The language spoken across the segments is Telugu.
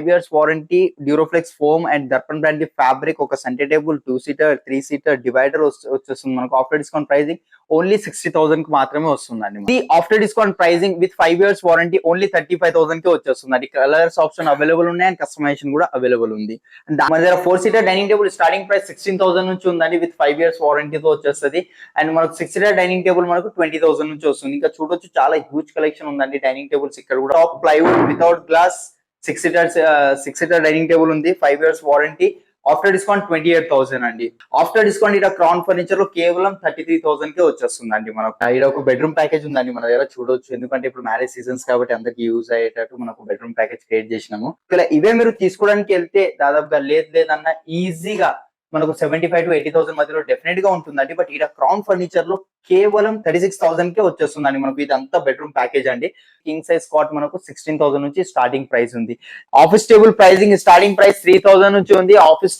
5 years warranty, Duroflex foam and Darpan brand fabric, ఒక centre table, 2-seater 3-seater divider వచ్చేస్తుంది మనకు. ఆఫ్టర్ డిస్కౌంట్ ప్రైజింగ్ ఓన్లీ 60,000 కి మాత్రమే వస్తుందండి. ఇది after discount pricing with 5 years warranty only 35,000 కి వచ్చేస్తుందండి. కలర్స్ ఆప్షన్ అవైలబుల్ ఉన్నాయి అండ్ కస్టమైజేషన్ కూడా అవైలబుల్ ఉంది. అండ్ మన దగ్గర 4-seater dining table starting price 16,000 నుంచి ఉందండి. విత్ 5 years వారంటీతో వచ్చేస్తుంది. అండ్ మనకు 6-seater డైనింగ్ టేబుల్ మనకు 20,000 నుంచి వస్తుంది. ఇంకా చూడొచ్చు చాలా హ్యూజ్ కలెక్షన్ ఉందండి డైనింగ్ టేబుల్స్. ఇక్కడ కూడా top plywood without glass 6-seater dining table ఉంది. 5 years వారంటీ. ఆఫ్టర్ డిస్కౌంట్ 28,000 అండి. ఆఫ్టర్ డిస్కౌంట్ ఇక్కడ క్రౌన్ ఫర్నిచర్ లో కేవలం 33,000 కే వచ్చేస్తుందండి. మనకు ఇక్కడ ఒక బెడ్రూమ్ ప్యాకేజ్ ఉందండి మన దగ్గర చూడొచ్చు. ఎందుకంటే ఇప్పుడు మ్యారేజ్ సీజన్స్ కాబట్టి అందరికి యూజ్ అయ్యేటట్టు మనకు బెడ్రూమ్ ప్యాకేజ్ క్రియేట్ చేసినాము. ఇలా ఇవే మీరు తీసుకోవడానికి వెళ్తే దాదాపుగా లేదన్నా ఈజీగా మనకు 75,000 to 80,000 మధ్యలో డెఫినెట్ గా ఉంటుందండి. బట్ ఇక్కడ క్రౌన్ ఫర్నిచర్ లో కేవలం 36,000 కే వచ్చేస్తుందండి మనకు. ఇదంతా బెడ్రూమ్ ప్యాకేజ్ అండి. కింగ్ సైజ్ కాట్ మనకు 16,000 నుంచి స్టార్టింగ్ ప్రైస్ ఉంది. Office table pricing starting price 3,000 నుంచి ఉంది. ఆఫీస్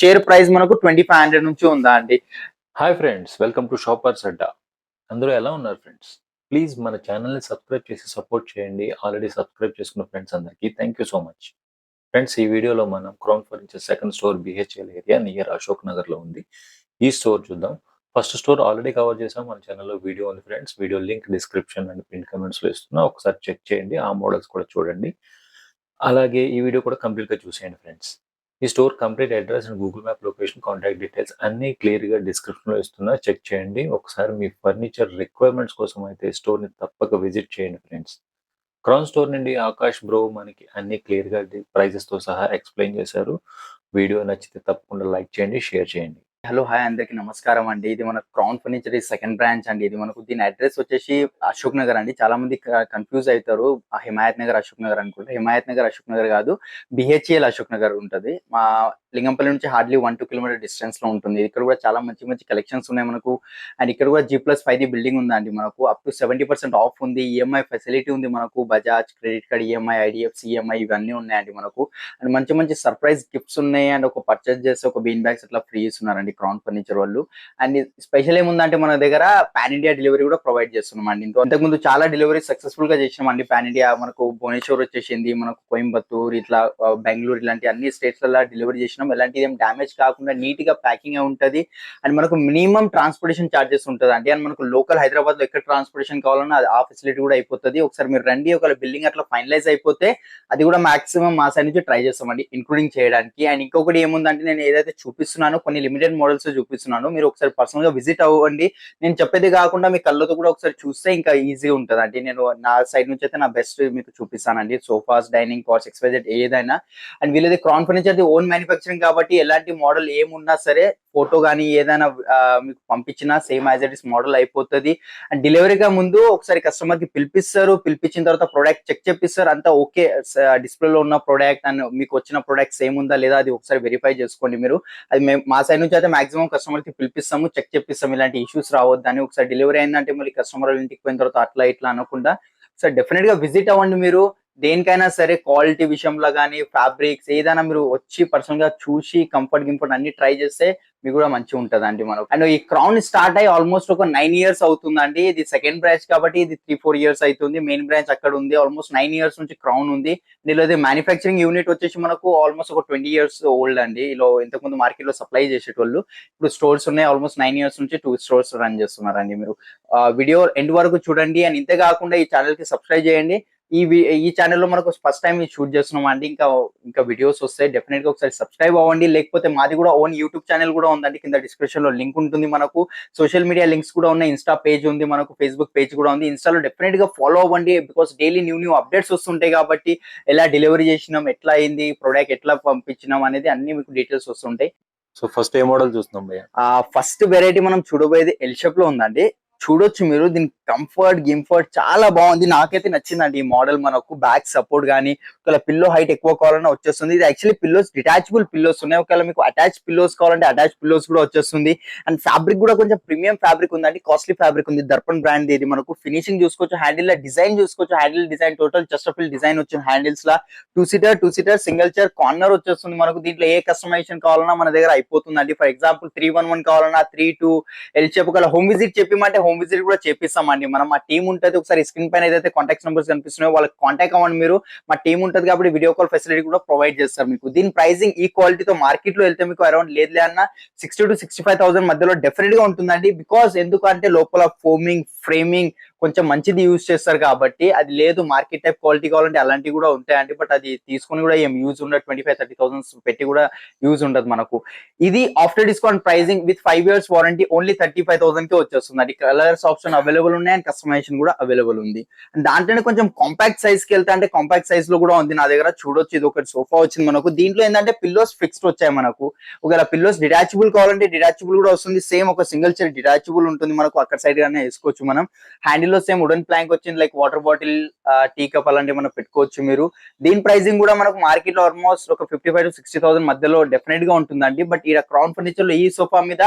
చైర్ ప్రైస్ మనకు 2,500 నుంచి ఉందా అండి. Hi friends, welcome to shoppers Adda. అందరూ ఎలా ఉన్నారు ఫ్రెండ్స్? ప్లీజ్ మన ఛానల్ని సబ్స్క్రైబ్ చేసి సపోర్ట్ చేయండి. ఆల్రెడీ సబ్స్క్రైబ్ చేసుకున్న ఫ్రెండ్స్ అందరికీ thank you so much. Friends, ఈ వీడియోలో మనం crown furniture second store B.H.E.L area near Ashok Nagar లో ఉంది. ఈ స్టోర్ చూద్దాం. ఫస్ట్ స్టోర్ ఆల్రెడీ కవర్ చేసాం, మన ఛానల్లో వీడియో ఉంది friends. Video link description and pin comments లో ఇస్తున్నా, ఒకసారి చెక్ చేయండి. ఆ మోడల్స్ కూడా చూడండి. అలాగే ఈ వీడియో కూడా కంప్లీట్ గా చూసేయండి ఫ్రెండ్స్. ఈ store complete address and Google map location, contact details అన్ని క్లియర్ గా డిస్క్రిప్షన్ లో ఇస్తున్నా, చెక్ చేయండి. ఒకసారి మీ ఫర్నిచర్ రిక్వైర్మెంట్స్ కోసం అయితే స్టోర్ ని తప్పక విజిట్ చేయండి ఫ్రెండ్స్. క్రౌన్ స్టోర్ నుండి ఆకాష్ బ్రో మనకి అన్ని క్లియర్ గా ప్రైజెస్ తో సహా ఎక్స్ప్లెయిన్ చేశారు. వీడియో నచ్చితే తప్పకుండా లైక్ చేయండి, షేర్ చేయండి. హలో హాయ్ అందరికి నమస్కారం అండి. ఇది మన క్రౌన్ ఫర్నిచర్ సెకండ్ బ్రాంచ్ అండి. ఇది మనకు దీని అడ్రస్ వచ్చేసి అశోక్ నగర్ అండి. చాలా మంది కన్ఫ్యూజ్ అవుతారు, హిమాయత్ నగర్ అశోక్ నగర్ అనుకుంటే. హిమాయత్ నగర్ అశోక్ నగర్ కాదు, B.H.E.L అశోక్ నగర్ ఉంటుంది. మా లింగంపల్లి నుంచి హార్డ్లీ 1-2 కిలోమీటర్ డిస్టెన్స్ లో ఉంటుంది. ఇక్కడ కూడా చాలా మంచి మంచి కలెక్షన్స్ ఉన్నాయి మనకు. అండ్ ఇక్కడ కూడా G+5 బిల్డింగ్ ఉందండి మనకు. అప్ టు 70% ఆఫ్ ఉంది. ఈఎంఐ ఫెసిలిటీ ఉంది మనకు. Bajaj credit card EMI, IDFC EMI ఇవన్నీ ఉన్నాయండి మనకు. అండ్ మంచి మంచి సర్ప్రైజ్ గిఫ్ట్స్ ఉన్నాయి. అండ్ ఒక పర్చేస్ చేస్తే ఒక బీన్ బ్యాగ్స్ అట్లా ఫ్రీ ఇస్తున్నారండి క్రౌన్ ఫర్నిచర్ వాళ్ళు. అండ్ స్పెషల్ ఏముందంటే మన దగ్గర పాన్ ఇండియా డెలివరీ కూడా ప్రొవైడ్ చేస్తున్నాం అండి. ఇంతకుముందు చాలా డెలివరీ సక్సెస్ఫుల్ గా చేసినాం అండి. పాన్ ఇండియా మనకు భువనేశ్వర్ వచ్చేసింది, మనకు కోయంబత్తూర్, ఇట్లా బెంగళూరు, ఇలాంటి అన్ని స్టేట్స్ లలో డెలివరీ చేసినాం. ఎలాంటి ఏం డ్యామేజ్ కాకుండా నీట్ గా ప్యాకింగ్ ఉంటది. అండ్ మనకు మినిమం ట్రాన్స్పోర్టేషన్ చార్జెస్ ఉంటుంది అండి. అండ్ మనకు లోకల్ హైదరాబాద్ లో ఎక్కడ ట్రాన్స్పోర్టేషన్ కావాలన్నా ఆ ఫెసిలిటీ కూడా అయిపోతుంది. ఒకసారి మీరు రండి, ఒకవేళ బిల్డింగ్ అట్లా ఫైనలైజ్ అయిపోతే అది కూడా మాక్సిమం మా సైడ్ నుంచి ట్రై చేస్తామండి ఇంక్లూడింగ్ చేయడానికి. అండ్ ఇంకొకటి ఏముందంటే, నేను ఏదైతే చూపిస్తున్నానో కొన్ని లిమిటెడ్ మోడల్స్ చూపిస్తున్నాను, మీరు ఒకసారి పర్సనల్ గా విజిట్ అవ్వండి. నేను చెప్పేది కాకుండా మీ కళ్ళతో కూడా ఒకసారి చూస్తే ఇంకా ఈజీగా ఉంటుంది అండి. నేను నా సైడ్ నుంచి అయితే నా బెస్ట్ మీకు చూపిస్తానండి. సోఫాస్, డైనింగ్ కాట్స్, XYZ ఏదైనా. అండ్ వీళ్ళది క్రౌన్ ఫర్నిచర్ ఓన్ మ్యానుఫ్యాక్చరింగ్ కాబట్టి ఎలాంటి మోడల్ ఏమున్నా సరే ఫోటో కానీ ఏదైనా మీకు పంపించినా same as it is model అయిపోతుంది. అండ్ డెలివరీగా ముందు ఒకసారి కస్టమర్ కి పిలిపిస్తారు. పిలిపించిన తర్వాత ప్రొడక్ట్ చెక్ చేపిస్తారు. అంతా ఓకే, డిస్ప్లేలో ఉన్న ప్రొడక్ట్ అండ్ మీకు వచ్చిన ప్రొడక్ట్ సేమ్ ఉందా లేదా అది ఒకసారి వెరిఫై చేసుకోండి మీరు. అది మేము మా సైడ్ నుంచి అయితే మాక్సిమం కస్టమర్ కి పిలిపిస్తాము, చెక్ చేపిస్తాము. ఇలాంటి ఇష్యూస్ రావద్దని. ఒకసారి డెలివరీ అయిందంటే మళ్ళీ కస్టమర్ ఇంటికి పోయిన తర్వాత అట్లా ఇట్లా అనకుండా ఒకసారి డెఫినెట్ గా విజిట్ అవ్వండి మీరు. దేనికైనా సరే క్వాలిటీ విషయంలో కానీ ఫ్యాబ్రిక్స్ ఏదైనా మీరు వచ్చి పర్సనల్ గా చూసి కంఫర్ట్ అన్ని ట్రై చేస్తే మీకు కూడా మంచిగా ఉంటుంది అండి మనకు. అండ్ ఈ క్రౌన్ స్టార్ట్ అయ్యి ఆల్మోస్ట్ ఒక 9 years అవుతుందండి. ఇది సెకండ్ బ్రాంచ్ కాబట్టి ఇది 3-4 years అవుతుంది. మెయిన్ బ్రాంచ్ అక్కడ ఉంది. ఆల్మోస్ట్ 9 years నుంచి క్రౌన్ ఉంది. దీనిలో మ్యానుఫ్యాక్చరింగ్ యూనిట్ వచ్చేసి మనకు ఆల్మోస్ట్ ఒక 20 years ఓల్డ్ అండి. ఇలా ఇంతకుముందు మార్కెట్ లో సప్లై చేసేటోళ్ళు. ఇప్పుడు స్టోర్స్ ఉన్నాయి. ఆల్మోస్ట్ 9 years నుంచి 2 stores రన్ చేస్తున్నారండి. మీరు వీడియో ఎండ్ వరకు చూడండి. అండ్ ఇంతే కాకుండా ఈ ఛానల్ కి సబ్స్క్రైబ్ చేయండి. ఈ ఛానల్లో మనకు ఫస్ట్ టైం షూట్ చేస్తున్నాం అండి. ఇంకా వీడియోస్ వస్తాయి, డెఫినెట్ గా ఒకసారి సబ్స్క్రైబ్ అవ్వండి. లేకపోతే మాది కూడా ఓన్ యూట్యూబ్ ఛానల్ కూడా ఉందండి. కింద డిస్క్రిప్షన్ లో లింక్ ఉంటుంది. మనకు సోషల్ మీడియా లింక్స్ కూడా ఉన్నాయి. ఇన్స్టా పేజ్ ఉంది మనకు, ఫేస్బుక్ పేజ్ కూడా ఉంది. ఇన్స్టాలో డెఫినెట్ గా ఫాలో అవ్వండి. బికాస్ డైలీ న్యూ అప్డేట్స్ వస్తుంటాయి కాబట్టి ఎలా డెలివరీ చేసినాం, ఎట్లా అయింది, ప్రొడక్ట్ ఎట్లా పంపించినాం అనేది అన్ని మీకు డీటెయిల్స్ వస్తుంటాయి. సో ఫస్ట్ ఏ మోడల్ చూస్తున్నాం భయ్య? ఫస్ట్ వెరైటీ మనం చూడబోయేది L షేప్ లో ఉందండి. చూడొచ్చు మీరు. దీని కంఫర్ట్ చాలా బాగుంది. నాకైతే నచ్చిందండి ఈ మోడల్. మనకు బ్యాక్ సపోర్ట్ కానీ ఒకవేళ పిల్లో హైట్ ఎక్కువ కావాలన్నా వచ్చేస్తుంది. ఇది యాక్చువల్లీ పిల్లోస్ డిటాచబుల్ పిల్లోస్ ఉన్నాయి. ఒకవేళ మీకు అటాచ్ పిల్లోస్ కావాలంటే అటాచ్ పిల్లోస్ కూడా వచ్చేస్తుంది. అండ్ ఫ్యాబ్రిక్ కూడా కొంచెం ప్రీమియం ఫ్యాబ్రిక్ ఉందండి, కాస్ట్లీ ఫ్యాబ్రిక్ ఉంది. దర్పన్ బ్రాండ్ ఇది. మనకు ఫినిషింగ్ చూసుకోవచ్చు, హ్యాండిల్ డిజైన్ చూసుకోవచ్చు. హ్యాండిల్ డిజైన్ టోటల్ చెస్టర్ఫిల్ డిజైన్ వచ్చింది హ్యాండిల్స్ లా. 2-seater సింగిల్ చైర్ కార్నర్ వచ్చేస్తుంది మనకు. దీంట్లో ఏ కస్టమైజేషన్ కావాలన్నా మన దగ్గర అయిపోతుందండి. ఫర్ ఎగ్జాంపుల్ 311 కావాలన్నా 3-2 L షేప్ ఒకవేళ హోమ్ విజిట్ చెప్పిమంటే హోమ్ విజిట్ కూడా చేపిస్తామండి. మనం మా టీం ఉంటుంది. ఒకసారి స్క్రీన్ పైన ఏదైతే కాంటాక్ట్ నెంబర్స్ కనిపిస్తున్నాయో వాళ్ళకి కాంటాక్ట్ అవ్వండి మీరు. మా టీం ఉంటుంది. ఉంటది కాబట్టి వీడియో కాల్ ఫెసిలిటీ కూడా ప్రొవైడ్ చేస్తారు మీకు. దీని ప్రైసింగ్ ఈ క్వాలిటీతో మార్కెట్ లో వెళ్తే మీకు అరౌండ్ లేదులే అన్న 60,000 to 65,000 మధ్యలో డెఫినెట్ గా ఉంటుందండి. బికాస్ ఎందుకంటే లోపల ఫోమింగ్ ఫ్రేమింగ్ కొంచెం మంచిది యూజ్ చేస్తారు కాబట్టి. అది లేదు మార్కెట్ టైప్ క్వాలిటీ కావాలంటే అలాంటివి కూడా ఉంటాయండి. బట్ అది తీసుకుని కూడా ఏం యూజ్ ఉండదు. 25-30,000 పెట్టి కూడా యూజ్ ఉండదు మనకు. ఇది after discount pricing with 5 years warranty only 35,000 కే వచ్చేస్తుంది. అది కలర్స్ ఆప్షన్ అవైలబుల్ ఉన్నాయి అండ్ కస్టమైజేషన్ కూడా అవైలబుల్ ఉంది. అండ్ దాంట్లోనే కొంచెం కాంపాక్ట్ సైజ్ కి వెళ్తే అంటే కాంపాక్ట్ సైజ్ లో కూడా ఉంది నా దగ్గర. చూడొచ్చు ఇది ఒకటి సోఫా వచ్చింది మనకు. దీంట్లో ఏంటంటే పిల్లోస్ ఫిక్స్డ్ వచ్చాయి మనకు. ఒకవేళ పిల్లోస్ డిటాచబుల్ కావాలంటే డిటాచబుల్ కూడా వస్తుంది. సేమ్ ఒక సింగిల్ చైర్ డిటాచబుల్ ఉంటుంది మనకు. అక్కడ సైడ్ గానే వేసుకోవచ్చు మనం. హ్యాండిల్ లో సేమ్ వుడెన్ ప్లాంక్ వచ్చింది. Like water bottle tea cup అలాంటివి మనం పెట్టుకోవచ్చు మీరు. దీని ప్రైసింగ్ కూడా మనకు మార్కెట్ లో ఆల్మోస్ట్ ఒక 55,000 to 60,000 మధ్యలో డెఫినెట్ గా ఉంటుందండి. బట్ ఇక్కడ క్రౌన్ ఫర్నిచర్ లో ఈ సోఫా మీద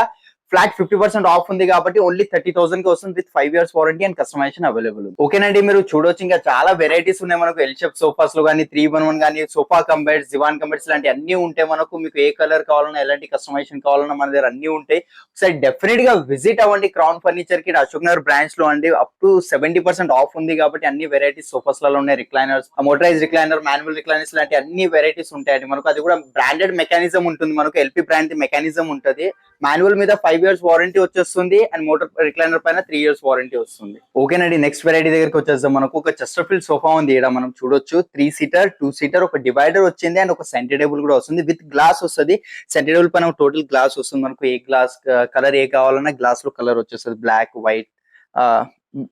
ఫ్లాట్ 50% ఆఫ్ ఉంది కాబట్టి ఓన్లీ 30,000 కి వస్తుంది with 5 years warranty and customization available. ఓకేనండి, మీరు చూడొచ్చు ఇంకా చాలా వెరైటీస్ ఉన్నాయి మనకు. ఎల్ షేప్ సోఫాస్ లో కానీ 3-in-1 కానీ సోఫా కంబెడ్స్ దివాన్ కంబెడ్స్ లాంటి అన్ని ఉంటాయి మనకు. మీకు ఏ కలర్ కావాలన్నా ఎలాంటి కస్టమైజేషన్ కావాలన్నా మన దగ్గర అన్ని ఉంటాయి. ఒకసారి డెఫినెట్ గా విజిట్ అవ్వండి క్రౌన్ ఫర్నిచర్ కి అశోక్ నగర్ బ్రాంచ్ లో అండి. అప్ టు 70% ఆఫ్ ఉంది కాబట్టి అన్ని వెరైటీస్ సోఫాస్ లలో ఉన్నాయి. Recliners, motorise recliner, manual recliners లాంటి అన్ని వెరైటీస్ ఉంటాయండి మనకు. అది కూడా బ్రాండెడ్ మెకానిజం ఉంటుంది మనకు. ఎల్పి బ్రాండ్ మెకానిజం ఉంటుంది. మాన్యువల్ మీద 5 years వారంటీ వచ్చేస్తుంది అండ్ మోటార్ రిక్లైనర్ పైన 3 years వారంటీ వస్తుంది. ఓకేనండి, నెక్స్ట్ వెరైటీ దగ్గరికి వచ్చేస్తాం. మనకు ఒక చెస్టర్ఫీల్డ్ సోఫా ఉంది ఇక్కడ మనం చూడొచ్చు. 3-seater 2-seater ఒక డివైడర్ వచ్చింది అండ్ ఒక సెంటర్ టేబుల్ కూడా వస్తుంది. విత్ గ్లాస్ వస్తుంది. సెంటర్ టేబుల్ పైన టోటల్ గ్లాస్ వస్తుంది మనకు. ఏ గ్లాస్ కలర్ ఏ కావాలన్నా గ్లాస్ లో కలర్ వచ్చేస్తుంది. Black, white,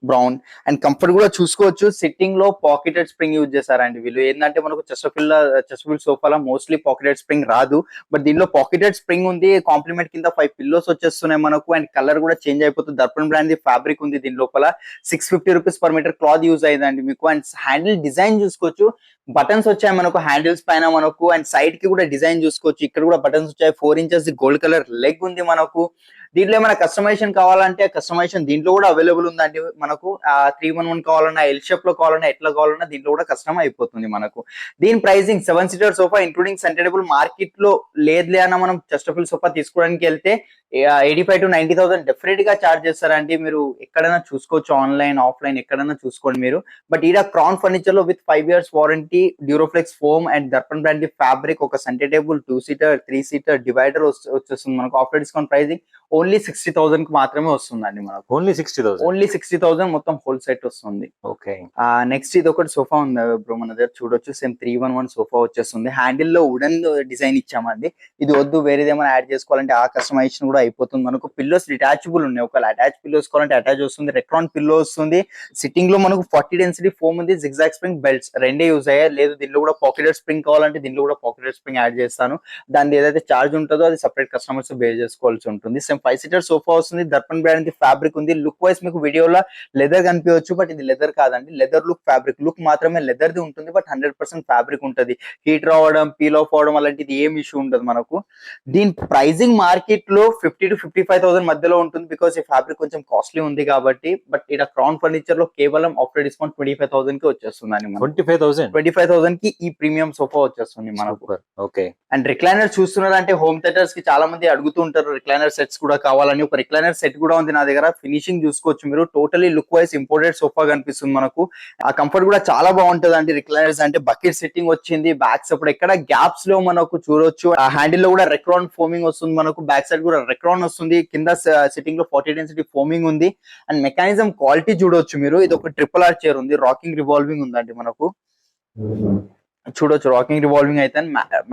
brown and comfort కూడా చూసుకోవచ్చు. సిట్టింగ్ లో పాకెటెడ్ స్ప్రింగ్ యూజ్ చేశారండి వీళ్ళు. ఏంటంటే మనకు చెస్టర్ఫీల్డ్ సోఫాలో మోస్ట్లీ పాకెటెడ్ స్ప్రింగ్ రాదు. బట్ దీనిలో పాకెటెడ్ స్ప్రింగ్ ఉంది. కాంప్లిమెంట్ కింద 5 పిల్లోస్ వచ్చేస్తున్నాయి మనకు. అండ్ కలర్ కూడా చేంజ్ అయిపోతుంది. దర్పణ్ బ్రాండ్ ది ఫ్యాబ్రిక్ ఉంది దీని లోపల. 650 rupees per meter cloth use అయ్యిందండి మీకు. అండ్ హ్యాండిల్ డిజైన్ చూసుకోవచ్చు. బటన్స్ వచ్చాయి మనకు హ్యాండిల్స్ పైన మనకు. అండ్ సైడ్ కి కూడా డిజైన్ చూసుకోవచ్చు. ఇక్కడ కూడా బటన్స్ వచ్చాయి. 4 inches గోల్డ్ కలర్ లెగ్ ఉంది మనకు. దీంట్లో ఏమైనా కస్టమైజేషన్ కావాలంటే కస్టమైజేషన్ దీంట్లో కూడా అవైలబుల్ ఉందండి మనకు. 3-in-1 కావాలన్నా ఎల్ షేప్ లో కావాలన్నా ఎట్లా కావాలన్నా దీంట్లో కూడా కస్టమ్ అయిపోతుంది మనకు. దీని pricing 7-seater sofa including centre table market లో లేదులే అన్న మనం చెస్టర్ఫీల్డ్ సోఫా తీసుకోవడానికి వెళ్తే 85,000 to 90,000 డెఫినెట్ గా చార్జ్ చేస్తారండి. మీరు ఎక్కడైనా చూసుకోవచ్చు, ఆన్లైన్ ఆఫ్లైన్ ఎక్కడైనా చూసుకోండి మీరు. బట్ ఈడ క్రౌన్ ఫర్నిచర్ లో with 5 years warranty, Duroflex foam and Darpan brand fabric, ఒక centre table, 2-seater 3-seater divider వచ్చేస్తుంది మనకు. ఆఫ్టర్ డిస్కౌంట్ ప్రైసింగ్ ఓన్లీ 60,000 కి మాత్రమే వస్తుందండి మనకు. ఓన్లీ 60,000 మొత్తం హోల్ సెట్ వస్తుంది. ఓకే, నెక్స్ట్ ఇది ఒకటి సోఫా ఉంది బ్రో మన దగ్గర చూడొచ్చు. సేమ్ 3-in-1 సోఫా వచ్చేస్తుంది. హ్యాండిల్ లో వుడెన్ డిజైన్ ఇచ్చామండి. ఇది వద్దు వేరేది ఏమైనా యాడ్ చేసుకోవాలంటే ఆ కస్టమైజేషన్ కూడా అయిపోతుంది మనకు. పిల్లోస్ డిటాచబుల్ ఉన్నాయి. ఒకవేళ అటాచ్ పిల్లోస్ కావాలంటే అటాచ్ వస్తుంది. రెక్రాన్ పిల్లో వస్తుంది. సిట్టింగ్ లో మనకు 40 density ఫోమ్ ఉంది. జిగ్జాగ్ స్ప్రింగ్ బెల్ట్స్ రెండే యూజ్ అయ్యాయి. లేదు దీనిలో కూడా పాకెటెడ్ స్ప్రింగ్ కావాలంటే దీనిలో కూడా పాకెటెడ్ స్ప్రింగ్ యాడ్ చేస్తాను. దాని ఏదైతే చార్జ్ ఉంటుందో అది సెపరేట్ కస్టమర్స్ బేర్ చేసుకోవాల్సి ఉంటుంది. సేమ్ 5-seater సోఫా వస్తుంది. దర్పణ్ బ్రాండ్ ఫ్యాబ్రిక్ ఉంది. లుక్ వైస్ మీకు వీడియోలో లెదర్ కనిపించవచ్చు, బట్ ఇది లెదర్ కాదండి. లెదర్ లుక్ ఫ్యాబ్రిక్ లుక్ మాత్రమే లెదర్ ది ఉంటుంది. బట్ 100% ఫ్యాబ్రిక్ ఉంటుంది. హీట్ రావడం, పీల్ ఆఫ్ అవడం అలాంటిది ఏం ఇష్యూ ఉండదు మనకు. దీని ప్రైసింగ్ మార్కెట్ లో 50,000 to 55,000 మధ్యలో ఉంటుంది. బికాస్ ఈ ఫ్యాబ్రిక్ కొంచెం కాస్ట్లీ ఉంది కాబట్టి. బట్ ఇక్కడ క్రౌన్ ఫర్నిచర్ లో కేవలం ఆఫ్టర్ డిస్కౌంట్ 25,000 కి వచ్చేస్తుందండి. 25,000 కి ఈ ప్రీమియం సోఫా వచ్చేస్తుంది మనకు. ఓకే, అండ్ రిక్లైనర్ చూస్తున్నారంటే హోమ్ థియేటర్స్ కి చాలా మంది అడుగుతూ ఉంటారు రిక్లైనర్ సెట్స్ కూడా కావాలని. ఒక రిక్లైనర్ సెట్ కూడా ఉంది నా దగ్గర. ఫినిషింగ్ చూసుకోవచ్చు మీరు. Totally look wise imported sofa కనిపిస్తుంది మనకు. ఆ కంఫర్ట్ కూడా చాలా బాగుంటది అండి. రిక్లైనర్స్ అంటే బకెట్ సెట్టింగ్ వచ్చింది. బ్యాక్ సైడ్ ఎక్కడ గ్యాప్స్ లో మనకు చూడొచ్చు. ఆ హ్యాండిల్ లో కూడా రెక్రాన్ ఫోమింగ్ వస్తుంది మనకు. బ్యాక్ సైడ్ కూడా రెక్రాన్ వస్తుంది. కింద సిట్టింగ్ లో 40 density ఫోమింగ్ ఉంది. అండ్ మెకానిజం క్వాలిటీ చూడొచ్చు మీరు. ఇది ఒక ట్రిపుల్ ఆర్ చైర్ ఉంది. రాకింగ్ రివాల్వింగ్ ఉందండి మనకు. చూడొచ్చు రాకింగ్ రివాల్వింగ్ అయితే.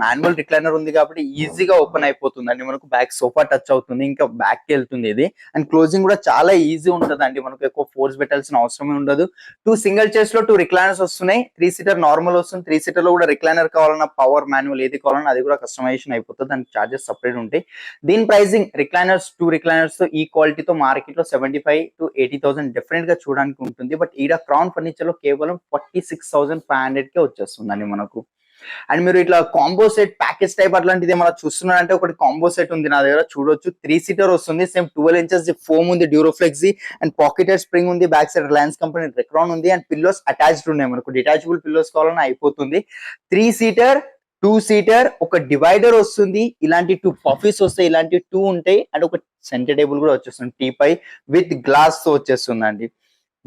మాన్యువల్ రిక్లైనర్ ఉంది కాబట్టి ఈజీగా ఓపెన్ అయిపోతుంది అండి మనకు. బ్యాక్ సోఫా టచ్ అవుతుంది, ఇంకా బ్యాక్ కి వెళ్తుంది ఇది. అండ్ క్లోజింగ్ కూడా చాలా ఈజీ ఉంటది అండి మనకు. ఎక్కువ ఫోర్స్ పెట్టాల్సిన అవసరమే ఉండదు. 2 single chairs లో 2 రిక్లైనర్స్ వస్తున్నాయి. 3-seater నార్మల్ వస్తుంది. 3-seater లో కూడా రిక్లైనర్ కావాలన్నా పవర్ మాన్యువల్ ఏది కావాలన్నా అది కూడా కస్టమైజేషన్ అయిపోతుంది. దానికి చార్జెస్ సపరేట్ ఉంటాయి. దీని ప్రైసింగ్ రిక్లైనర్స్ 2 రిక్లైనర్స్ తో ఈ క్వాలిటీతో మార్కెట్ లో 75,000 to 80,000 డెఫినెట్ గా చూడడానికి ఉంటుంది. బట్ ఈడ క్రౌన్ ఫర్నిచర్ లో కేవలం 46,500 కే వచ్చేస్తుందండి మనకు. అండ్ మీరు ఇట్లా కాంబో సెట్ ప్యాకేజ్ టైప్ అట్లాంటిది ఏమైనా చూస్తున్నారంటే ఒకటి కాంబో సెట్ ఉంది నా దగ్గర చూడొచ్చు. 3-seater వస్తుంది. సేమ్ 12 inches ఫోమ్ ఉంది, డ్యూరోఫ్లెక్స్ అండ్ పాకెటెడ్ స్ప్రింగ్ ఉంది. Back side Reliance company Recron ఉంది. అండ్ పిల్లోస్ అటాచ్డ్ ఉన్నాయి మనకు. డిటాచబుల్ పిల్లోస్ కావాలన్నా అయిపోతుంది. 3-seater 2-seater ఒక డివైడర్ వస్తుంది. ఇలాంటి 2 పఫీస్ వస్తాయి. ఇలాంటి 2 ఉంటాయి. అండ్ ఒక సెంటర్ టేబుల్ కూడా వచ్చేస్తుంది టీ పై విత్ గ్లాస్ తో వచ్చేస్తుందండి.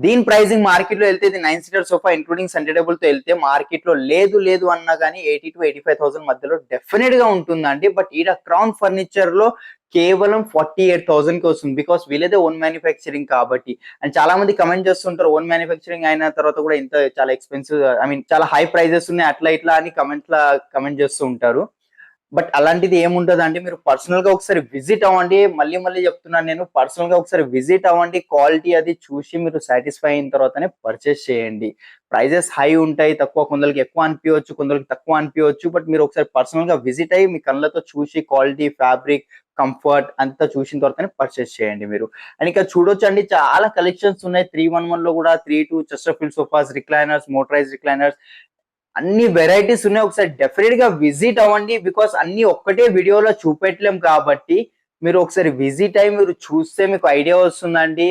దీని ప్రైసింగ్ మార్కెట్ లో వెళ్తే ఇది 9 seater sofa including centre table తో వెళ్తే మార్కెట్ లో లేదు అన్నా కానీ 80 to 85,000 మధ్యలో డెఫినెట్ గా ఉంటుందండి. బట్ ఈడ క్రౌన్ ఫర్నిచర్ లో కేవలం 48,000 కి వస్తుంది. బికాస్ వీళ్ళదే ఓన్ మ్యానుఫ్యాక్చరింగ్ కాబట్టి. అండ్ చాలా మంది కమెంట్ చేస్తుంటారు ఓన్ మ్యానుఫ్యాక్చరింగ్ అయిన తర్వాత కూడా ఇంత చాలా ఎక్స్పెన్సివ్, ఐ మీన్ చాలా హై ప్రైజెస్ ఉన్నాయి అట్లా ఇట్లా అని కమెంట్ చేస్తూ ఉంటారు. బట్ అలాంటిది ఏముంటదండి, మీరు పర్సనల్ గా ఒకసారి విజిట్ అవ్వండి. మళ్ళీ చెప్తున్నాను, నేను పర్సనల్ గా ఒకసారి విజిట్ అవ్వండి, క్వాలిటీ అది చూసి మీరు సాటిస్ఫై అయిన తర్వాతనే పర్చేస్ చేయండి. ప్రైజెస్ హై ఉంటాయి, తక్కువ, కొందరికి ఎక్కువ అనిపించవచ్చు, కొందరికి తక్కువ అనిపించవచ్చు. బట్ మీరు ఒకసారి పర్సనల్ గా విజిట్ అయ్యి మీ కళ్ళతో చూసి క్వాలిటీ, ఫ్యాబ్రిక్, కంఫర్ట్ అంతా చూసిన తర్వాతనే పర్చేస్ చేయండి మీరు. అండ్ ఇంకా చూడొచ్చు అండి, చాలా కలెక్షన్స్ ఉన్నాయి 311 లో కూడా. 3-2 Chesterfield sofas, recliners, motorise recliners, అన్ని వెరైటీస్ ఉన్నాయి. ఒకసారి డెఫినెట్ గా విజిట్ అవ్వండి. బికాస్ అన్ని ఒక్కటే వీడియోలో చూపెట్టలేం కాబట్టి మీరు ఒకసారి విజిట్ అయ్యి మీరు చూస్తే మీకు ఐడియా వస్తుందండి.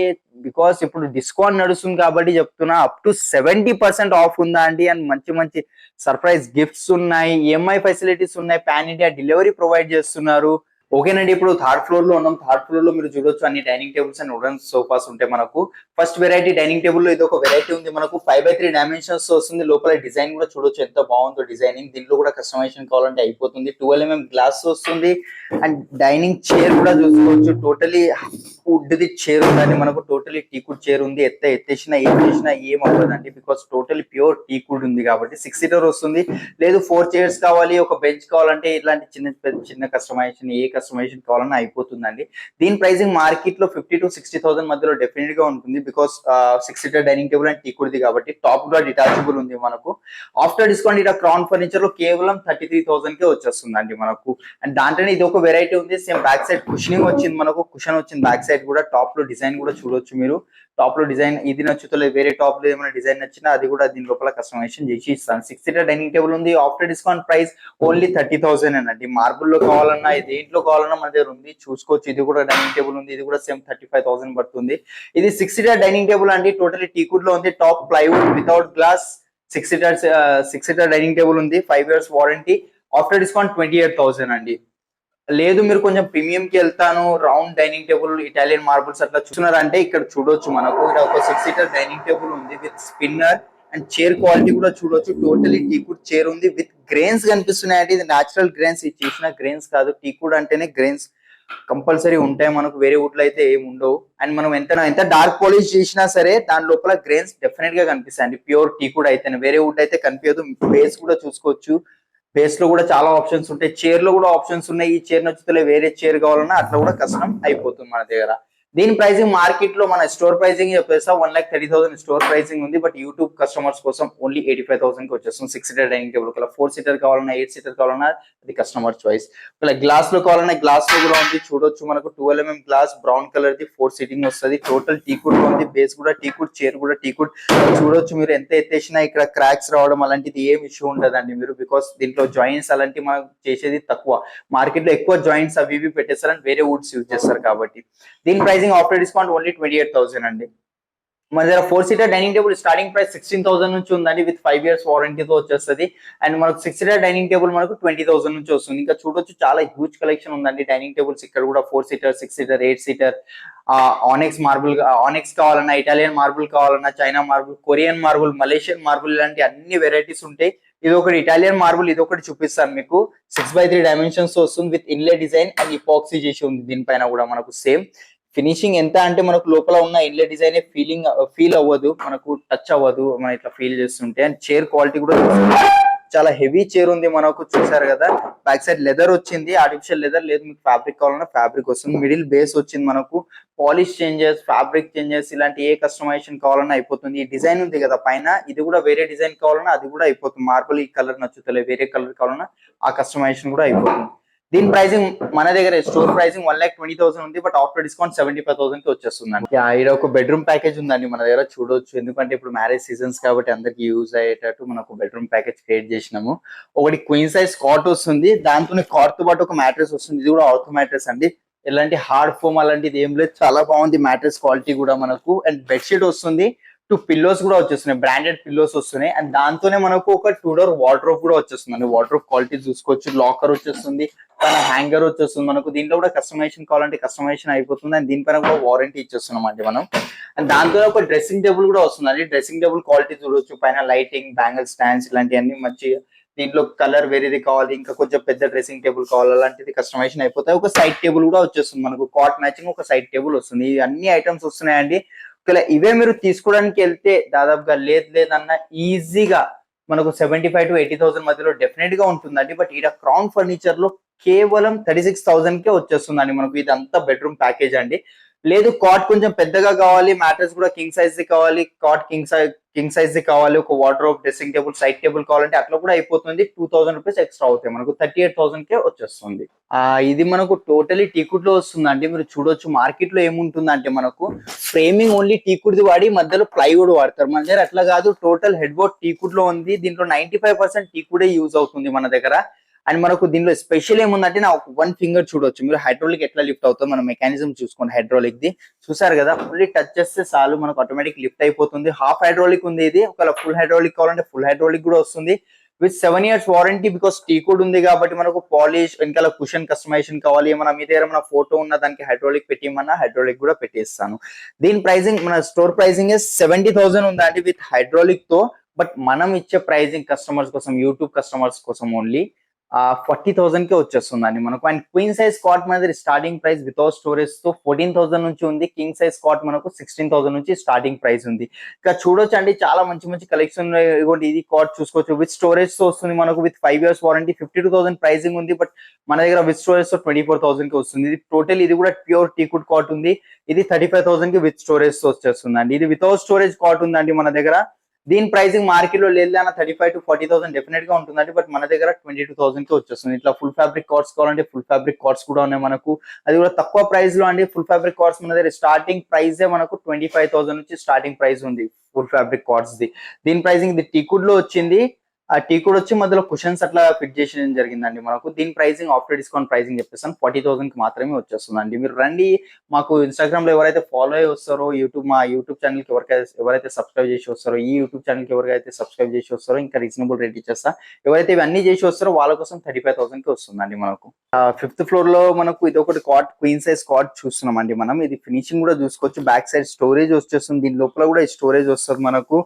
బికాస్ ఇప్పుడు డిస్కౌంట్ నడుస్తుంది కాబట్టి చెప్తున్నా, అప్ టు 70% ఆఫ్ ఉందా అండి. అండ్ మంచి సర్ప్రైజ్ గిఫ్ట్స్ ఉన్నాయి, ఈఎంఐ ఫెసిలిటీస్ ఉన్నాయి, పాన్ ఇండియా డెలివరీ ప్రొవైడ్ చేస్తున్నారు. ఓకేనండి, ఇప్పుడు థర్డ్ ఫ్లోర్ లో ఉన్నాం. థర్డ్ ఫ్లోర్ లో మీరు చూడొచ్చు అన్ని dining tables and wooden sofas ఉంటాయి మనకు. ఫస్ట్ వెరైటీ డైనింగ్ టేబుల్ లో ఇది ఒక వెరైటీ ఉంది మనకు. 5x3 డైమెన్షన్స్ వస్తుంది. లోపల డిజైన్ కూడా చూడొచ్చు ఎంత బాగుందో డిజైనింగ్. దీంట్లో కూడా కస్టమైజేషన్ కావాలంటే అయిపోతుంది. 12mm గ్లాస్ వస్తుంది. అండ్ డైనింగ్ చైర్ కూడా చూసుకోవచ్చు. టోటలీ వుడ్ ది చైర్ ఉందండి మనకు. టోటలీ టీకుడ్ చైర్ ఉంది. ఎత్తేసినా ఏం చేసినా ఏం అవ్వదండి. బికాస్ టోటలీ ప్యూర్ టీకుడ్ ఉంది కాబట్టి. 6 సీటర్ వస్తుంది. లేదు 4 చైర్స్ కావాలి, ఒక బెంచ్ కావాలంటే ఇట్లాంటి చిన్న కస్టమైజేషన్, ఏ కస్టమైజేషన్ కావాలన్నా అయిపోతుందండి. దీని ప్రైసింగ్ మార్కెట్ లో 50 to 60,000 మధ్యలో డెఫినెట్ గా ఉంటుంది. Because 6 seater dining table and టీకుడ్ది కాబట్టి. టాప్ కూడా డిటాచబుల్ ఉంది మనకు. ఆఫ్టర్ డిస్కౌంట్ ఇక్కడ క్రౌన్ ఫర్నిచర్ లో కేవలం 33,000 కే వచ్చేస్తుందండి మనకు. అండ్ దాంట్లోనే ఇది ఒక వెరైటీ ఉంది. సేమ్ బ్యాక్ సైడ్ కుషనింగ్ వచ్చింది మనకు. కుషన్ వచ్చింది బ్యాక్ సైడ్ కూడా. టాప్ లో డిజైన్ కూడా చూడొచ్చు మీరు. టాప్ లో డిజైన్ ఇది నచ్చుతలేదు, వేరే టాప్ లో ఏమైనా డిజైన్ నచ్చినా అది కూడా దీని లోపల కస్టమైజేషన్ చేసి ఇస్తాను. 6 సీటర్ డైనింగ్ టేబుల్ ఉంది. ఆఫ్టర్ డిస్కౌంట్ ప్రైస్ ఓన్లీ 30,000 అండి. మార్బుల్ లో కావాలన్నా, దేంట్లో కావాలన్నా మన దగ్గర ఉంది, చూసుకోవచ్చు. ఇది కూడా డైనింగ్ టేబుల్ ఉంది. ఇది కూడా సేమ్ 35,000 పడుతుంది. ఇది 6 సీటర్ డైనింగ్ టేబుల్ అండి. టోటలీ టీకుడ్ లో ఉంది. Top plywood without glass. 6 seater dining table ఉంది. 5 years వారంటీ. ఆఫ్టర్ డిస్కౌంట్ 28,000 అండి. లేదు మీరు కొంచెం ప్రీమియం కి వెళ్తాను, round dining table, Italian marbles అట్లా చూస్తున్నారంటే ఇక్కడ చూడొచ్చు మనకు. ఇక్కడ ఒక 6 సీటర్ డైనింగ్ టేబుల్ ఉంది with spinner. And chair quality కూడా చూడొచ్చు. టోటలీ టీకుడ్ చైర్ ఉంది విత్ గ్రెయిన్స్ కనిపిస్తున్నాయంటే ఇది న్యాచురల్ గ్రెయిన్స్. ఇది చేసిన గ్రెయిన్స్ కాదు. టీకుడ్ అంటేనే గ్రెయిన్స్ కంపల్సరీ ఉంటాయి మనకు. వేరే వుడ్ లో అయితే ఏమి ఉండవు. అండ్ మనం ఎంత డార్క్ పాలిష్ చేసినా సరే దాని లోపల గ్రెయిన్స్ డెఫినెట్ గా కనిపిస్తాయండి. ప్యూర్ టీకుడ్ అయితేనే. వేరే వుడ్ అయితే కనిపించదు. బేస్ కూడా చూసుకోవచ్చు. బేస్ లో కూడా చాలా ఆప్షన్స్ ఉంటాయి. చైర్ లో కూడా ఆప్షన్స్ ఉన్నాయి. ఈ చైర్ నచ్చుతలే వేరే చైర్ కావాలన్నా అట్లా కూడా కస్టమ్ అయిపోతుంది మన దగ్గర. దీని ప్రైసింగ్ మార్కెట్ లో మన స్టోర్ ప్రైసింగ్ చెప్పేస్తా 1,30,000 స్టోర్ ప్రైసింగ్ ఉంది. బట్ యూట్యూబ్ కస్టమర్స్ కోసం ఓన్లీ 85,000 కి వచ్చేస్తుంది. 6 సీటర్ డైనింగ్ టేబుల్. ఒకవేళ 4 సీటర్ కావాలన్నా, 8 సీటర్ కావాలన్నా అది కస్టమర్ చాయిస్. ఒకవేళ గ్లాస్ లో కావాలన్నా గ్లాస్ లో కూడా ఉంది. చూడొచ్చు మనకు 12mm glass, brown colour the, 4 seating వస్తుంది. టోటల్ టీకుడ్ లో ఉంది. బేస్ కూడా టీకుడ్, చైర్ కూడా టీకుడ్. చూడొచ్చు మీరు. ఎంత ఎత్తేసినా ఇక్కడ క్రాక్స్ రావడం అలాంటిది ఏం ఇష్యూ ఉండదండి మీరు. బికాస్ దీంట్లో జాయింట్స్ అలాంటివి మనం చేసేది తక్కువ. మార్కెట్ లో ఎక్కువ జాయింట్స్ అవి ఇవి పెట్టేస్తారని వేరే వుడ్స్ యూజ్ చేస్తారు కాబట్టి. దీని ప్రైసింగ్ ఆఫ్టర్ డిస్కౌంట్ ఓన్లీ 28,000 అండి. మన దగ్గర 4 seater dining table starting price 16,000 నుంచి ఉందండి విత్ 5 years వారంటీతో వచ్చేస్తుంది. అండ్ మనకు 6 సీటర్ డైనింగ్ టేబుల్ మనకు 20,000 నుంచి వస్తుంది. ఇంకా చూడొచ్చు చాలా హ్యూజ్ కలెక్షన్ ఉందండి డైనింగ్ టేబుల్స్. ఇక్కడ కూడా 4 seater, 6 seater, 8 seater, onyx marble, onyx కావాలన్నా, ఇటాలియన్ మార్బుల్ కావాలన్నా, China marble, Korean marble, Malaysian marble ఇలాంటి అన్ని వెరైటీస్ ఉంటాయి. ఇది ఒకటి ఇటాలియన్ మార్బుల్, ఇది ఒకటి చూపిస్తాను మీకు. 6x3 డైమెన్షన్స్ వస్తుంది విత్ ఇన్లే డిజైన్ అండ్ ఇపాక్సీ చేసి ఉంది దీనిపైన కూడా మనకు. సేమ్ ఫినిషింగ్ ఎంత అంటే మనకు లోపల ఉన్న ఇన్లే డిజైన్ ఫీల్ అవ్వదు మనకు, టచ్ అవ్వదు మనం ఇట్లా ఫీల్ చేస్తుంటే. అండ్ చైర్ క్వాలిటీ కూడా చాలా హెవీ చైర్ ఉంది మనకు. చూసారు కదా, బ్యాక్ సైడ్ లెదర్ వచ్చింది, ఆర్టిఫిషియల్ లెదర్. లేదు మీకు ఫ్యాబ్రిక్ కావాలన్నా ఫ్యాబ్రిక్ వస్తుంది. మిడిల్ బేస్ వచ్చింది మనకు. పాలిష్ చేంజెస్, ఫ్యాబ్రిక్ చేంజెస్ ఇలాంటి ఏ కస్టమైజేషన్ కావాలన్నా అయిపోతుంది. ఈ డిజైన్ ఉంది కదా పైన, ఇది కూడా వేరే డిజైన్ కావాలన్నా అది కూడా అయిపోతుంది. మార్బుల్ ఈ కలర్ నచ్చుతలే, వేరే కలర్ కావాలన్నా ఆ కస్టమైజేషన్ కూడా అయిపోతుంది. దీని ప్రైసింగ్ మన దగ్గర స్టోర్ ప్రైసింగ్ 1,20,000 ఉంది. బట్ ఆఫ్టర్ డిస్కౌంట్ 75,000 కి వచ్చేస్తుందండి. ఇక్కడ ఒక బెడ్రూమ్ ప్యాకేజ్ ఉందండి మన దగ్గర. చూడొచ్చు. ఎందుకంటే ఇప్పుడు మ్యారేజ్ సీజన్స్ కాబట్టి అందరికి యూజ్ అయ్యేటట్టు మనకు బెడ్రూమ్ ప్యాకేజ్ క్రియేట్ చేసినాము. ఒకటి క్వీన్ సైజ్ కాట్ వస్తుంది. దాంతో కాట్ తో పాటు ఒక మ్యాట్రెస్ వస్తుంది. ఇది కూడా ఆర్థో మ్యాట్రెస్ అండి. ఎలాంటి హార్డ్ ఫోమ్ అలాంటిది ఏం లేదు. చాలా బాగుంది మ్యాట్రెస్ క్వాలిటీ కూడా మనకు. అండ్ బెడ్షీట్ వస్తుంది. పిల్లోస్ కూడా వచ్చేస్తున్నాయి, బ్రాండెడ్ పిల్లోస్ వస్తున్నాయి. అండ్ దాంతోనే మనకు ఒక 2 డోర్ వార్డ్రోబ్ కూడా వచ్చేస్తుంది. వార్డ్రోబ్ క్వాలిటీ చూసుకోవచ్చు, లాకర్ వచ్చేస్తుంది, హ్యాంగర్ వచ్చేస్తుంది. మనకు దీంట్లో కూడా కస్టమైజేషన్ కావాలంటే కస్టమైజేషన్ అయిపోతుంది. అండ్ దీనిపైన కూడా వారంటీ ఇచ్చేస్తున్నాం అండి మనం. అండ్ దాంతో ఒక డ్రెస్సింగ్ టేబుల్ కూడా వస్తుంది. డ్రెస్సింగ్ టేబుల్ క్వాలిటీ చూడొచ్చు, పైన లైటింగ్, బ్యాంగిల్ స్టాండ్స్ ఇలాంటివన్నీ మంచి. దీంట్లో కలర్ వేరేది కావాలి, ఇంకా కొంచెం పెద్ద డ్రెస్సింగ్ టేబుల్ కావాలి, అలాంటిది కస్టమైజేషన్ అయిపోతాయి. ఒక సైడ్ టేబుల్ కూడా వచ్చేస్తుంది మనకు, కాట్ మ్యాచింగ్ ఒక సైడ్ టేబుల్ వస్తుంది. అన్ని ఐటమ్స్ వస్తున్నాయండి. ఒకవేళ ఇవే మీరు తీసుకోవడానికి వెళ్తే దాదాపుగా లేదన్నా ఈజీగా మనకు 75,000 to 80,000 మధ్యలో డెఫినెట్ గా ఉంటుందండి. బట్ ఇక్కడ క్రౌన్ ఫర్నిచర్ లో కేవలం 36,000 కే వచ్చేస్తుందండి మనకు. ఇదంతా బెడ్రూమ్ ప్యాకేజ్ అండి. లేదు కాట్ కొంచెం పెద్దగా కావాలి, మ్యాట్రెస్ కూడా కింగ్ సైజ్ ది కావాలి, కాట్ కింగ్ సైజ్ ది కావాలి, ఒక wardrobe, dressing table, side table కావాలంటే అట్లా కూడా అయిపోతుంది. 2,000 రూపీస్ ఎక్స్ట్రా అవుతాయి, మనకు 38,000 కే వచ్చేస్తుంది. ఇది మనకు టోటలీ టీకుడ్ లో వస్తుందండి. మీరు చూడొచ్చు మార్కెట్ లో ఏముంటుందంటే మనకు ఫ్రేమింగ్ ఓన్లీ టీకుడ్ ది వాడి మధ్యలో ప్లైవుడ్ వాడతారు. మన దగ్గర అట్లా కాదు, టోటల్ హెడ్ బోర్డ్ టీకుడ్ లో ఉంది. దీంట్లో 95% టీకుడే యూజ్ అవుతుంది మన దగ్గర. అండ్ మనకు దీనిలో స్పెషల్ ఏముందంటే నా ఒక 1 ఫింగర్ చూడొచ్చు మీరు, హైడ్రాలిక్ ఎట్లా లిఫ్ట్ అవుతుందో మన మెకానిజం చూసుకోండి. హైడ్రాలిక్ ది చూసారు కదా, ఫుల్లీ టచ్ చేస్తే చాలు మనకు ఆటోమేటిక్ లిఫ్ట్ అయిపోతుంది. హాఫ్ హైడ్రాలిక్ ఉంది ఇది. ఒకవేళ ఫుల్ హైడ్రాలిక్ కావాలంటే ఫుల్ హైడ్రాలిక్ కూడా వస్తుంది. With 7 years warranty, because T code ఉంది కాబట్టి మనకు పాలిష్, వెనకాల కుషన్ కస్టమైజేషన్ కావాలి, మన మీ దగ్గర మన ఫోటో ఉన్న దానికి హైడ్రాలిక్ పెట్టిమన్నా హైడ్రాలిక్ కూడా పెట్టేస్తాను. దీని ప్రైసింగ్ మన స్టోర్ ప్రైసింగ్ 70,000 ఉందండి విత్ హైడ్రాలిక్ తో. బట్ మనం ఇచ్చే ప్రైజింగ్ కస్టమర్స్ కోసం, యూట్యూబ్ కస్టమర్స్ కోసం ఓన్లీ 40,000 కే వచ్చేస్తుందండి మనకు. అండ్ క్వీన్ సైజ్ కాట్ మన స్టార్టింగ్ ప్రైస్ వితౌట్ స్టోరేజ్ తో 14,000 నుంచి ఉంది. కింగ్ సైజ్ కాట్ మనకు 16,000 నుంచి స్టార్టింగ్ ప్రైస్ ఉంది. ఇంకా చూడొచ్చు అండి, చాలా మంచి మంచి కలెక్షన్. ఇది కాట్ చూసుకోవచ్చు, విత్ స్టోరేజ్ తో వస్తుంది మనకు. విత్ 5 years వారంటీ 52,000 ప్రైసింగ్ ఉంది. బట్ మన దగ్గర విత్ స్టోరేజ్ తో 24,000 కి వస్తుంది. ఇది టోటల్ ఇది కూడా ప్యూర్ టీకుడ్ కాట్ ఉంది. ఇది 35,000 కి విత్ స్టోరేజ్ తో వచ్చేస్తుంది అండి. ఇది వితౌట్ స్టోరేజ్ కాట్ ఉందండి మన దగ్గర. దీని ప్రైసింగ్ మార్కెట్ లో లేదన్నా 35,000 to 40,000 డెఫినెట్ గా ఉంటుందండి. బట్ మన దగ్గర 22,000 కి వచ్చేస్తుంది. ఇట్లా ఫుల్ ఫ్యాబ్రిక్ కార్డ్స్ కావాలంటే ఫుల్ ఫ్యాబ్రిక్ కార్డ్స్ కూడా ఉన్నాయి మనకు. అది కూడా తక్కువ ప్రైస్ లో అండి. ఫుల్ ఫ్యాబ్రిక్ కార్డ్స్ మన దగ్గర స్టార్టింగ్ ప్రైస్ మనకు 25,000 నుంచి స్టార్టింగ్ ప్రైస్ ఉంది ఫుల్ ఫ్యాబ్రిక్ కార్డ్స్ ది. దీని ప్రైసింగ్ ఇది టీకుడ్ లో వచ్చింది. ఆ టీకుడ్ వచ్చి మధ్యలో కుషన్స్ అట్లా ఫిట్ చేసిన జరిగిందండి మనకు. దీని ప్రైసింగ్ ఆఫ్టర్ డిస్కౌంట్ ప్రైసింగ్ చెప్పేస్తాను 40,000 కి మాత్రమే వచ్చేస్తుందండి. మీరు రండి, మాకు ఇన్స్టాగ్రామ్ లో ఎవరైతే ఫాలో అయ్యి వస్తారో, మా యూట్యూబ్ ఛానల్ కి ఎవరైతే సబ్స్క్రైబ్ చేసి వస్తారో, ఈ యూట్యూబ్ ఛానల్ కి ఎవరైతే సబ్స్క్రైబ్ చేసి వస్తారో ఇంకా రీజనబుల్ రేట్ ఇచ్చేస్తా. ఎవరైతే ఇవన్నీ చేసి వస్తారో వాళ్ళ కోసం 35,000 కి వస్తుందండి మనకు. 5th ఫ్లోర్ లో మనకు ఇది ఒకటి కాట్, క్వీన్ సైజ్ కాట్ చూస్తున్నాం అండి మనం. ఇది ఫినిషింగ్ కూడా చూసుకోవచ్చు. బ్యాక్ సైడ్ స్టోరేజ్ వచ్చేస్తుంది, దీని లోపల కూడా స్టోరేజ్ వస్తుంది మనకు.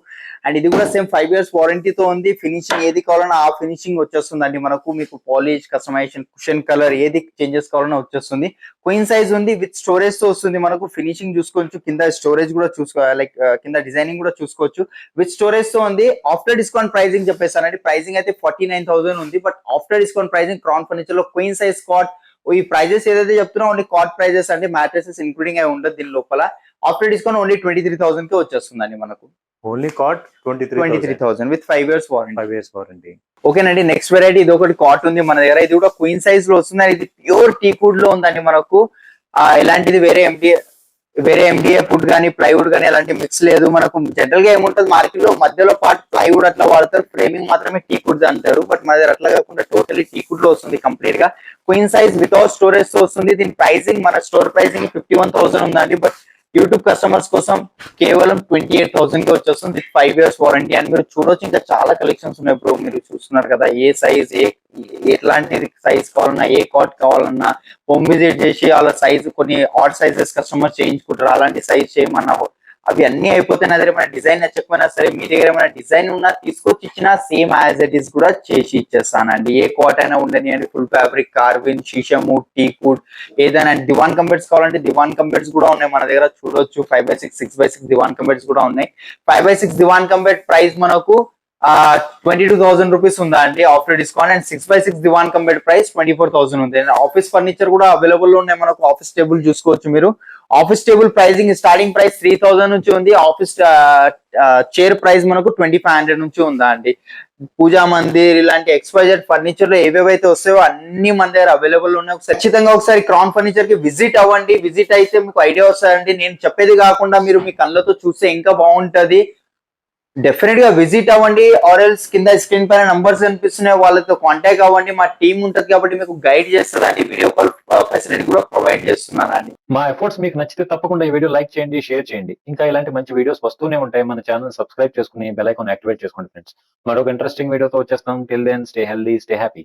అండ్ ఇది కూడా సేమ్ 5 years వారంటీతో ఉంది. ఫినిషింగ్ ఏది కావాలన్నా ఆ ఫినిషింగ్ వచ్చేస్తుంది అండి మనకు. మీకు పాలిష్, కస్టమైజేషన్, కుషన్ కలర్ ఏది చేంజెస్ కావాలన్నా వచ్చేస్తుంది. క్వీన్ సైజ్ ఉంది, విత్ స్టోరేజ్ తో వస్తుంది మనకు. ఫినిషింగ్ చూసుకోవచ్చు, కింద స్టోరేజ్ కూడా చూసుకోవాలి, లైక్ కింద డిజైనింగ్ కూడా చూసుకోవచ్చు. విత్ స్టోరేజ్ తో ఉంది. ఆఫ్టర్ డిస్కౌంట్ ప్రైసింగ్ చెప్పేస్తానండి. ప్రైసింగ్ అయితే 49,000 ఉంది. But after discount pricing crown furniture లో క్వీన్ సైజ్ కాట్, ఈ ప్రైజెస్ ఏదైతే చెప్తున్నా ఓన్లీ కాట్ ప్రైజెస్ అంటే మ్యాట్రెసెస్ ఇంక్లూడింగ్ అయి ఉండదు దీని లోపల. ఆఫ్టర్ డిస్కౌంట్ ఓన్లీ 23,000 కి వచ్చేస్తుందండి మనకు. Only cot 23,000 with 5 years warranty. 5 years warranty. ఓకేనండి. నెక్స్ట్ వెరైటీ ఇది ఒకటి కాట్ ఉంది మన దగ్గర. ఇది కూడా క్వీన్ సైజ్ లో వస్తుంది. ఇది ప్యూర్ టీకుడ్ లో ఉందండి మనకు. ఎలాంటిది వేరే ఎండిఏ ఫుడ్ కానీ ప్లైవుడ్ కానీ ఎలాంటి మిక్స్ లేదు మనకు. జనరల్ గా ఏముంటది మార్కెట్ లో మధ్యలో పార్ట్ ప్లైవుడ్ అట్లా వాడతారు, ఫ్రేమింగ్ మాత్రమే టీకుడ్ అంటారు. బట్ మన దగ్గర అట్లా కాకుండా టోటలీ టీకుడ్ లో వస్తుంది కంప్లీట్ గా. క్వీన్ సైజ్ వితౌట్ స్టోరేజ్ తో వస్తుంది. దీని ప్రైసింగ్ మన స్టోర్ ప్రైసింగ్ 51,000 ఉందండి. బట్ యూట్యూబ్ కస్టమర్స్ కోసం కేవలం 28,000 కి వచ్చేస్తుంది విత్ 5 years వారంటీ. అండ్ మీరు చూడొచ్చు ఇంకా చాలా కలెక్షన్స్ ఉన్నాయి బ్రో. మీరు చూస్తున్నారు కదా, ఏ సైజ్ ఎట్లాంటి సైజ్ కావాలన్నా, ఏ కాట్ కావాలన్నా హోమ్ విజిట్ చేసి వాళ్ళ సైజ్ కొన్ని ఆడ్ సైజెస్ కస్టమర్ చేయించుకుంటారు. అలాంటి సైజ్ చేయమన్నా అవి అన్ని అయిపోతే నా దగ్గర మన డిజైన్ నచ్చకపోయినా సరే, మీ దగ్గర ఏమైనా డిజైన్ ఉన్నా తీసుకొచ్చి ఇచ్చినా సేమ్ యాజ్ ఇట్ ఈస్ కూడా చేసి ఇచ్చేస్తానండి. ఏ కాట్ అయినా ఉండని అండి, ఫుల్ ఫ్యాబ్రిక్, కార్విన్, షీషము, టీకుడ్ ఏదైనా. దివాన్ కంబెడ్స్ కావాలంటే దివాన్ కంబెడ్స్ కూడా ఉన్నాయి మన దగ్గర. చూడొచ్చు 5x6, 6x6 దివాన్ కంబెడ్స్ కూడా ఉన్నాయి. 5x6 దివాన్ కంబెడ్ ప్రైస్ మనకు 22,000 రూపీస్ ఉందా అండి after discount. And 6x6 divan cum bed price 24,000 ఉంది. ఆఫీస్ ఫర్నిచర్ కూడా అవైలబుల్ ఉన్నాయి మనకు. ఆఫీస్ టేబుల్ చూసుకోవచ్చు మీరు. Office table pricing starting price 3,000 నుంచి ఉంది. ఆఫీస్ చైర్ ప్రైస్ మనకు 2,500 నుంచి ఉందా అండి. పూజా మందిర్ ఇలాంటి ఎక్స్పైజెడ్ ఫర్నిచర్ లో ఏవేవైతే వస్తాయో అన్ని మన దగ్గర అవైలబుల్ ఉన్నాయి. ఖచ్చితంగా ఒకసారి క్రౌన్ ఫర్నిచర్ కి విజిట్ అవ్వండి. విజిట్ అయితే మీకు ఐడియా వస్తుందండి. నేను చెప్పేది కాకుండా మీరు మీ కళ్ళతో చూస్తే ఇంకా బాగుంటది. డెఫినెట్ గా విజిట్ అవ్వండి, ఆర్ ఎల్స్ కింద స్క్రీన్ పైన నంబర్స్ కనిపిస్తున్నాయి, వాళ్ళతో కాంటాక్ట్ అవ్వండి. మా టీం ఉంటది కాబట్టి మీకు గైడ్ చేస్తారండి, వీడియో కాల్ ఫెసిలిటీ కూడా ప్రొవైడ్ చేస్తున్నారండి. మా ఎఫర్ట్స్ మీకు నచ్చితే తప్పకుండా ఈ వీడియో లైక్ చేయండి, షేర్ చేయండి. ఇంకా ఇలాంటి మంచి వీడియోస్ వస్తూనే ఉంటాయి. మన ఛానల్ సబ్స్క్రైబ్ చేసుకుని బెల్ ఐకాన్ యాక్టివేట్ చేసుకోండి ఫ్రెండ్స్. మరొక ఇంట్రెస్టింగ్ వీడియోతో వచ్చేస్తాం. Till then stay healthy, stay happy.